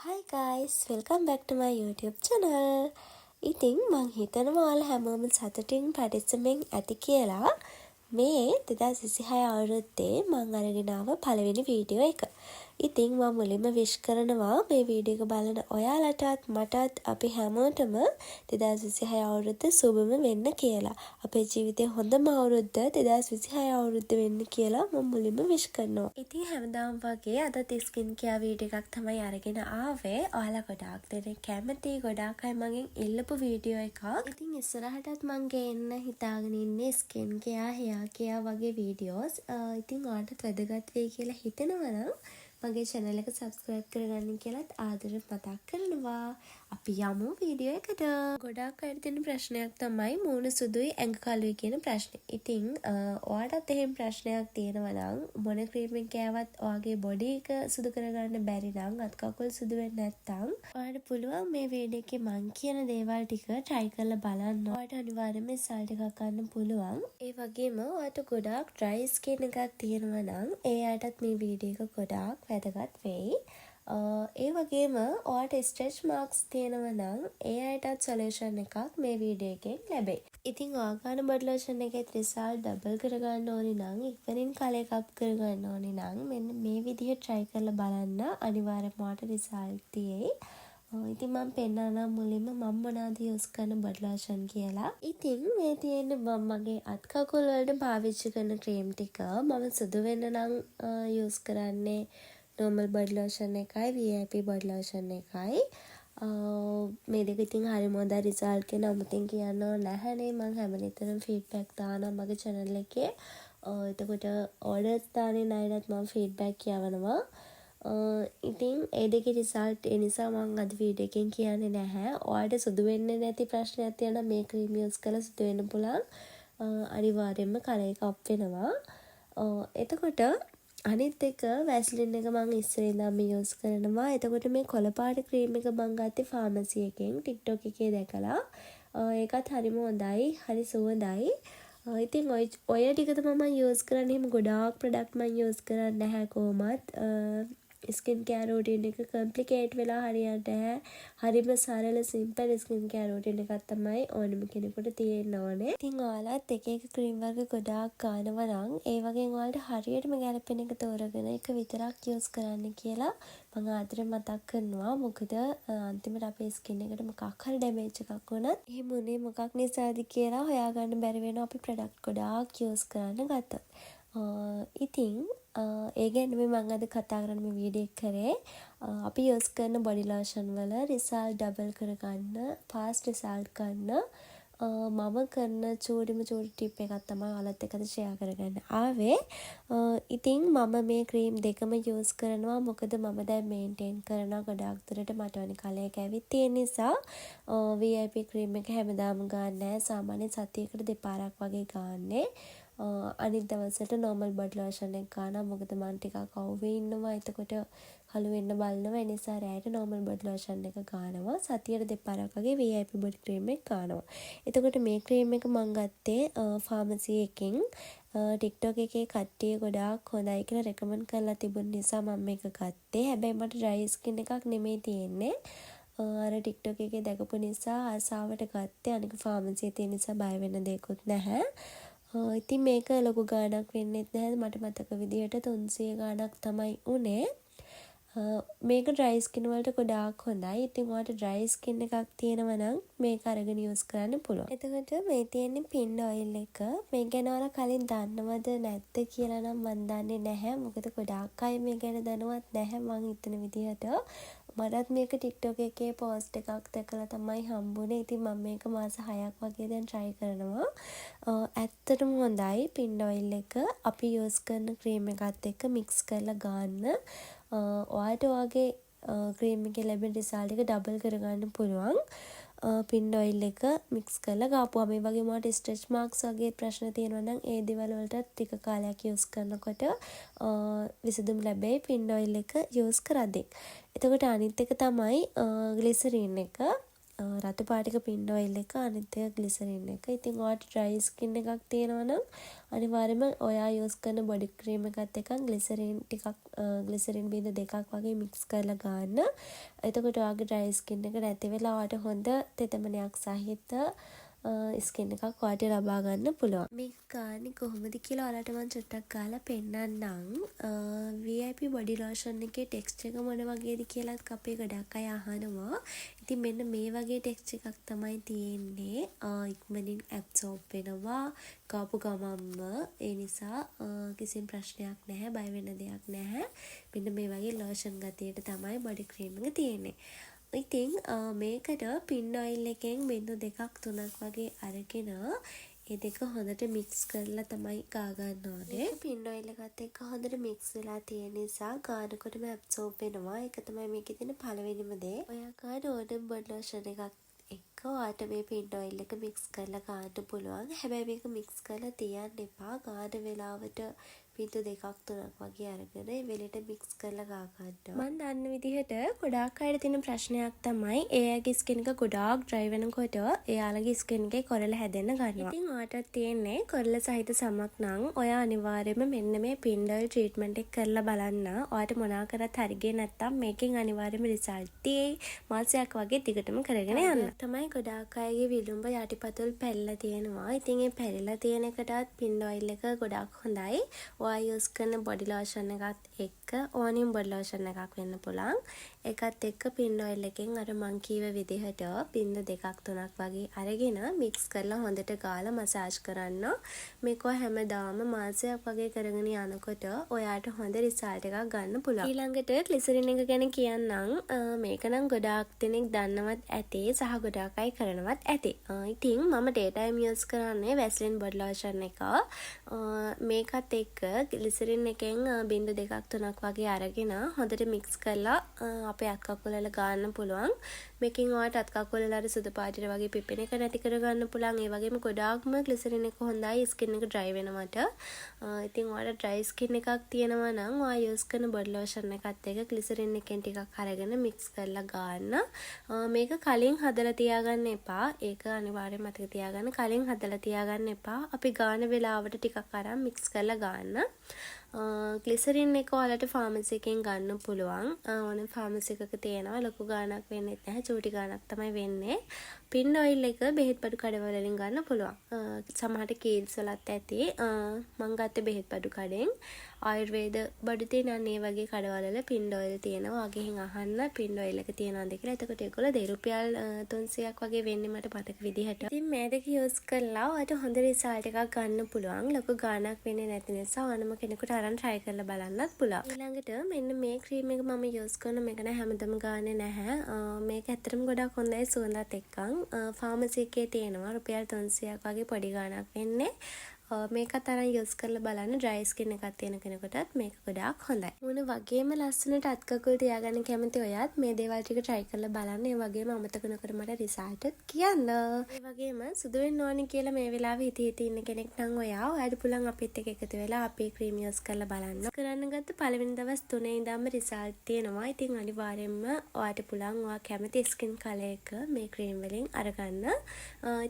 Hi guys, welcome back to my YouTube channel. ඉතින් මං හිතනවා ඔයාලා හැමෝම සතුටින් පරිස්සමෙන් ඇති කියලා. මේ 2026 අවුරුද්දේ මං අරගෙන ආව පළවෙනි වීඩියෝ එක. ඉතින් මම මුලින්ම විශ් කරනවා මේ වීඩියෝ එක බලන ඔයාලටත් මටත් අපි හැමෝටම 2026 අවුරුද්ද සුබම වෙන්න කියලා. අපේ ජීවිතේ හොඳම අවුරුද්ද 2026 අවුරුද්ද වෙන්න කියලා මම මුලින්ම විශ් කරනවා. ඉතින් හැමදාම වගේ අදත් ස්කින් කෙයාර් වීඩියෝ එකක් තමයි අරගෙන ආවේ. ඔයාලා ගොඩාක් දෙනෙක් කැමති ගොඩාක් අය මගෙන් ඉල්ලපු වීඩියෝ එකක්. ඉතින් ඉස්සරහටත් මං ගේන්න හිතාගෙන ඉන්නේ ස්කින් කෙයාර්, හෙයාර් කෙයාර් වගේ වීඩියෝස්. ඉතින් ඔයාලට වැදගත් වෙයි කියලා හිතෙනවා නම් මගේ channel එක subscribe කරගන්න කියලාත් ආදරෙන් මතක් කරනවා. අපි යමු වීඩියෝ එකට. ගොඩාක් අයට තියෙන ප්‍රශ්නයක් තමයි මූණ සුදුයි ඇඟ කළුයි කියන ප්‍රශ්නේ. ඉතින් ඔයාලටත් එහෙම ප්‍රශ්නයක් තියෙනවා නම් මොන ක්‍රීම් එක කෑවත් ඔයාගේ බොඩි එක සුදු කරගන්න බැරි නම් අත් කකුල් සුදු වෙන්නේ නැත්නම් ඔයාලට පුළුවන් මේ වීඩියෝ එකේ මං කියන දේවල් ටික try කරලා බලන්න. ඔයාලට අනිවාර්යයෙන්ම result එකක් ගන්න පුළුවන්. ඒ වගේම ඔයාලට ගොඩාක් dry skin එකක් තියෙනවා නම් ඒ අයටත් මේ වීඩියෝ එක ගොඩාක් වැදගත් වෙයි. ඒ වගේම ඔයාලට ස්ට්‍රෙච් මාර්ක්ස් තියෙනවා නම් ඒ අයටත් සොලියුෂන් එකක් මේ වීඩියෝ එකෙන් ලැබෙයි. ඉතින් ඔයාගාන බොඩි ලෝෂන් එකේ රිසල්ට් ඩබල් කරගන්න ඕනි නම් ඉක්මනින් කලර් එකක් කරගන්න ඕනි නම් මෙන්න මේ විදිහට try කරලා බලන්න. අනිවාර්යයෙන්ම ඔයාලට රිසල්ට් තියෙයි. ඉතින් මම පෙන්නනවා මුලින්ම මම මොනවද යූස් කරන බොඩි ලෝෂන් කියලා. ඉතින් මේ තියෙන මගේ අත් කකුල් වලට පාවිච්චි කරන ක්‍රීම් ටික මම සුදු වෙන්න නම් යූස් කරන්නේ normal body lotion එකයි VIP body lotion එකයි. මේ දෙක ඉතින් හරිම හොඳ රිසල්ට් කියන අමුතින් කියන්න නැහැනේ. මම හැමනිතරම ෆීඩ්බැක් දානවා මගේ channel එකේ. එතකොට orders දාන අයටත් මම ෆීඩ්බැක් කියවනවා. ඉතින් ඒ දෙකේ රිසල්ට් ඒ නිසා මම අද වීඩියෝ එකෙන් කියන්නේ නැහැ. ඔයාලට සුදු වෙන්නේ නැති ප්‍රශ්නයක් තියෙනවා මේ ක්‍රීම් යූස් කරලා සුදු වෙන්න පුළුවන්. අනිවාර්යයෙන්ම කලර් එක අප් වෙනවා. එතකොට අනිත් එක වැස්ලින් එක මම ඉස්සරේ ඉඳන්ම යූස් කරනවා. එතකොට මේ කොළ පාට ක්‍රීම් එක මම ගත්තේ ෆාමසි එකෙන් TikTok එකේ දැකලා. ඒකත් හරිම හොඳයි. හරි සුවඳයි. ඉතින් ඔය ටික තමයි මම යූස් කරන්නේ. එහෙම ගොඩාක් ප්‍රොඩක්ට් මම යූස් කරන්නේ නැහැ කොහොමත්. ස්කින් කෙයාර් රූටින් එක කම්ප්ලිකේට් වෙලා හරියන්නේ නැහැ. හරිම සරල සිම්පල් ස්කින් කෙයාර් රූටින් එකක් තමයි ඕනම කෙනෙකුට තියෙන්න ඕනේ. ඉතින් ඔයාලත් එක එක ක්‍රීම් වර්ග ගොඩාක් ගන්නවා නම් ඒ වගේ ඔයාලට හරියටම ගැලපෙන එක තෝරගෙන එක විතරක් යූස් කරන්න කියලා මම ආදරෙන් මතක් කරනවා. මොකද අන්තිමට අපේ ස්කින් එකට මොකක් හරි ඩැමේජ් එකක් වුණත් එහෙම උනේ මොකක් නිසාද කියලා හොයාගන්න බැරි වෙනවා අපි ප්‍රොඩක්ට් ගොඩාක් යූස් කරන්න ගත්තොත්. ඉතින් ඒ ගැන මම අද කතා කරන්න මේ වීඩියෝ එක කරේ. අපි යූස් කරන බොඩි ලෝෂන් වල රිසල්ට් ඩබල් කරගන්න, ෆාස්ට් රිසල්ට් ගන්න මම කරන චූටිම ටිප් එකක් තමයි ඔයාලත් එක්ක ෂෙයා කරගන්න ආවේ. ඉතින් මම මේ ක්‍රීම් දෙකම යූස් කරනවා. මොකද මම දැන් මේන්ටේන් කරනවා ගොඩාක් දුරට මට ඕනි කලර් එක ඇවිත් තියෙන නිසා. VIP ක්‍රීම් එක හැමදාම ගන්න නැහැ. සාමාන්‍යයෙන් සතියකට දෙපාරක් වගේ ගන්නෙ. අනිත් දවසට normal body lotion එක ගන්නවා. මොකද මම ටිකක් අවුවේ ඉන්නවා. එතකොට කළු වෙන්න බලනවා. ඒ නිසා රැයට normal body lotion එක ගන්නවා. සතියට දෙපාරක් වගේ VIP body cream එක ගන්නවා. එතකොට මේ ක්‍රීම් එක මම ගත්තේ ෆාමසි එකෙන්. TikTok එකේ කට්ටිය ගොඩාක් හොඳයි කියලා රෙකමන්ඩ් කරලා තිබුණ නිසා මම මේක ගත්තේ. හැබැයි මට dry skin එකක් නෙමෙයි තියෙන්නේ. අර TikTok එකේ දැකපු නිසා ආසාවට ගත්තේ. අනික ෆාමසියේ තියෙන නිසා බය වෙන්න දෙයක්වත් නැහැ. ඉතින් මේක ලොකු ගාණක් වෙන්නෙත් නැහැ. මට මතක විදිහට 300 ගාණක් තමයි උනේ. මේක dry skin වලට ගොඩාක් හොඳයි. ඉතින් ඔයාලට dry skin එකක් තියෙනවා නම් මේක අරගෙන යූස් කරන්න පුළුවන්. එතකොට මේ තියෙන්නේ පින් ඔයිල් එක. මේ ගැන ඔයාලා කලින් දන්නවද නැද්ද කියලා නම් මම දන්නේ නැහැ. මොකද ගොඩාක් අය මේ ගැන දන්නවත් නැහැ මං හිතන විදිහට. මටත් මේක TikTok එකේ post එකක් දැකලා තමයි හම්බුනේ. ඉතින් මම මේක මාස 6ක් වගේ දැන් try කරනවා. ඇත්තටම හොඳයි පින් ඔයිල් එක. අපි යූස් කරන ක්‍රීම් එකත් එක්ක mix කරලා ගන්න. ඔයාලට ඔයාගේ ක්‍රීම් එකේ ලැබෙන රිසල්ට් එක ඩබල් කරගන්න පුළුවන්. පින් ඔයිල් එක මික්ස් කරලා ගාපුවා. මේ වගේ මොකට ස්ට්‍රෙච් මාර්ක්ස් වගේ ප්‍රශ්න තියෙනවා නම් ඒ දේවල් වලට ටික කාලයක් යූස් කරනකොට විසඳුම් ලැබෙයි පින් ඔයිල් එක යූස් කරද්දී. එතකොට අනිත් එක තමයි ග්ලිසරින් එක. රතු පාටික පින් ඔයිල් එක අනිත් එක ග්ලිසරින් එක. ඉතින් ඔයාට ඩ්‍රයි ස්කින් එකක් තියෙනවා නම් අනිවාර්යයෙන්ම ඔයා යූස් කරන බොඩි ක්‍රීම් එකත් එක්ක ග්ලිසරින් බිඳු දෙකක් වගේ මික්ස් කරලා ගන්න. එතකොට ඔයාගේ ඩ්‍රයි ස්කින් එක නැති වෙලා ඔයාට හොඳ තෙතමනයක් සහිත ස්කින් එකක් ඔයාට ලබා ගන්න පුළුවන්. මේක ගාන්නේ කොහොමද කියලා ඔයාලට මම චුට්ටක් ගාලා පෙන්නන්නම්. VIP බොඩි ලෝෂන් එකේ ටෙක්ස්චර් එක මොන වගේද කියලාත් අපේ ගොඩක් අය අහනවා. ඉතින් මෙන්න මේ වගේ ටෙක්ස්චර් එකක් තමයි තියෙන්නේ. ඉක්මනින් ඇබ්සෝබ් වෙනවා. කාපු ගමම්ම. ඒ නිසා කිසිම ප්‍රශ්නයක් නැහැ. බය වෙන්න දෙයක් නැහැ. මෙන්න මේ වගේ ලෝෂන් ගතියට තමයි බොඩි ක්‍රීම් එක තියෙන්නේ. ඉතින් මේකට පින් ඔයිල් එකෙන් බිඳු දෙකක් තුනක් වගේ අරගෙන ඒ දෙක හොඳට මික්ස් කරලා තමයි ගා ගන්න ඕනේ. පින් ඔයිල් එකත් එක්ක හොඳට මික්ස් වෙලා තියෙන නිසා ගානකොටම ඇබ්සෝබ් වෙනවා. ඒක තමයි මේකේ තියෙන පළවෙනිම දේ. ඔයා ගන්න ඕන බොඩි ලෝෂන් එකක් එක්ක ඔයාට මේ පින් ඔයිල් එක මික්ස් කරලා ගන්න පුළුවන්. හැබැයි මේක මික්ස් කරලා තියන්න එපා. ගාන වෙලාවට පිටු දෙකක් තුනක් වගේ අරගෙන ඒ වෙලෙට මික්ස් කරලා ගා ගන්න. මම දන්න විදිහට ගොඩාක් අයට තියෙන ප්‍රශ්නයක් තමයි එයාගේ ස්කින් එක ගොඩාක් ඩ්‍රයි වෙනකොට එයාලගේ ස්කින් එකේ කොරළ හැදෙන්න ගන්නවා. ඉතින් ඔයාට තියෙන්නේ කොරළ සහිත සමක් නම් ඔයා අනිවාර්යයෙන්ම මෙන්න මේ පින් ඔයිල් ට්‍රීට්මන්ට් එක කරලා බලන්න. ඔයාට මොනවා කරත් හරියන්නේ නැත්තම් මේකෙන් අනිවාර්යයෙන්ම රිසල්ට් තියෙයි. මාසයක් වගේ දිගටම කරගෙන යන්න. තමයි ගොඩාක් අයගේ විලුඹ යටිපතුල් පැල්ලලා තියෙනවා. ඉතින් ඒ පැල්ලලා තියෙන එකටත් පින් ඔයිල් එක ගොඩාක් හොඳයි. ඔයා යූස් කරන බොඩි ලෝෂන් එකත් එක්ක ඕනියම් බොඩි ලෝෂන් එකක් වෙන්න පුළුවන්. ඒකත් එක්ක පින් ඔයිල් එකෙන් අර මං කීව විදිහට බින්දු දෙකක් තුනක් වගේ අරගෙන මික්ස් කරලා හොඳට ගාලා මසාජ් කරන්න. මේක හැමදාම මාසයක් වගේ කරගෙන යනකොට ඔයාට හොඳ රිසල්ට් එකක් ගන්න පුළුවන්. ඊළඟට ග්ලිසරින් එක ගැන කියන්නම්. මේක නම් ගොඩාක් දෙනෙක් දන්නවත් ඇති සහ ගොඩාක් අය කරනවත් ඇති. ඉතින් මම ඩේ ටයිම් යූස් කරන්නේ වැස්ලින් බොඩි ලෝෂන් එක. මේකත් එක්ක ග්ලිසරින් එකෙන් බින්දු දෙකක් තුනක් වගේ අරගෙන හොඳට මික්ස් කරලා අපේ අත් කකුල වල ගන්න පුළුවන්. මේකෙන් ඔයාලට අත් කකුල වල අර සුදු පාටිර වගේ පිපෙන එක නැති කර ගන්න පුළුවන්. ඒ වගේම ගොඩාක්ම ග්ලිසරින් එක හොඳයි ස්කින් එක ඩ්‍රයි වෙනවට. ඉතින් ඔයාලට ඩ්‍රයි ස්කින් එකක් තියෙනවා නම් ඔයා යූස් කරන බොඩි ලෝෂන් එකත් එක්ක ග්ලිසරින් එකෙන් ටිකක් අරගෙන මික්ස් කරලා ගන්න. මේක කලින් හදලා තියාගන්න එපා. ඒක අනිවාර්යයෙන් මතක තියාගන්න. කලින් හදලා තියාගන්න එපා. අපි ගාන වෙලාවට ටිකක් අරන් මික්ස් කරලා ගන්න. ග්ලිසරින් එක ඔයාලට ෆාමසි එකෙන් ගන්න පුළුවන්. ඕන ෆාමසි එකක තියෙනවා. ලොකු ගාණක් වෙන්නේ නැහැ. චූටි ගාණක් තමයි වෙන්නේ. පින් ඔයිල් එක බෙහෙත් බඩු කඩවල වලින් ගන්න පුළුවන්. සමහරට කීල්ස් වලත් ඇති. මම ගත්තේ බෙහෙත් බඩු කඩෙන්. ආයුර්වේද බඩු තියෙන ඒ වගේ කඩවල වල පින් ඔයිල් තියෙනවා. වගේන් අහන්න පින් ඔයිල් එක තියෙනවද කියලා. එතකොට ඒගොල්ලෝ ₹2 300ක් වගේ වෙන්නේ මට මතක විදිහට. ඉතින් මේ දෙක යූස් කරලා ඔයාලට හොඳ රිසල්ට් එකක් ගන්න පුළුවන්. ලොකු ගාණක් වෙන්නේ නැති නිසා ඕනම කෙනෙකුට අරන් try කරලා බලන්නත් පුළුවන්. ඊළඟට මෙන්න මේ ක්‍රීම් එක මම යූස් කරන මේක නෑ හැමදම ගානේ නැහැ. මේක ඇත්තටම ගොඩක් හොඳයි සුවඳත් එක්කන්. ෆාමසි එකේ තියෙනවා ₹300ක් වගේ පොඩි ගාණක් වෙන්නේ. මේකත් අරන් යූස් කරලා බලන්න. ඩ්‍රයි ස්කින් එකක් තියෙන කෙනෙකුටත් මේක ගොඩාක් හොඳයි. මොන වගේම ලස්සනට අත් කකුල් තියාගන්න කැමති ඔයත් මේ දේවල් ටික try කරලා බලන්න. ඒ වගේම අමතක නොකර මට රිසල්ට් කියන්න. ඒ වගේම සුදු වෙන්න ඕනි කියලා මේ වෙලාවේ හිතේ ඉන්න කෙනෙක් නම් ඔයාට පුළුවන් අපිත් එක්ක එකතු වෙලා අපේ ක්‍රීම් යූස් කරලා බලන්න. කරන්න ගත්ත පළවෙනි දවස් 3 ඉඳන්ම රිසල්ට් තියෙනවා. ඉතින් අනිවාර්යයෙන්ම ඔයාට පුළුවන් ඔයා කැමති ස්කින් කලර් එක මේ ක්‍රීම් වලින් අරගන්න.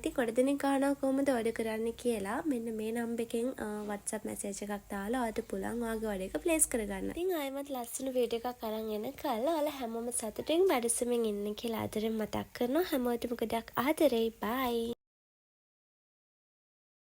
ඉතින් කොට දෙනෙක් අහනවා කොහොමද ඔඩර් කරන්න කියලා. මෙන්න මේ නම්බර් එකෙන් WhatsApp message එකක් දාලා ඔයාට පුළුවන් ඔයාගේ order එක place කරගන්න. ඉතින් ආයෙමත් ලස්සන වීඩියෝ එකක් අරන් එනකල් ඔයාලා හැමෝම සතුටින් වැඩසමින් ඉන්න කියලා ආදරෙන් මතක් කරනවා. හැමෝටම ගොඩක් ආදරෙයි. bye.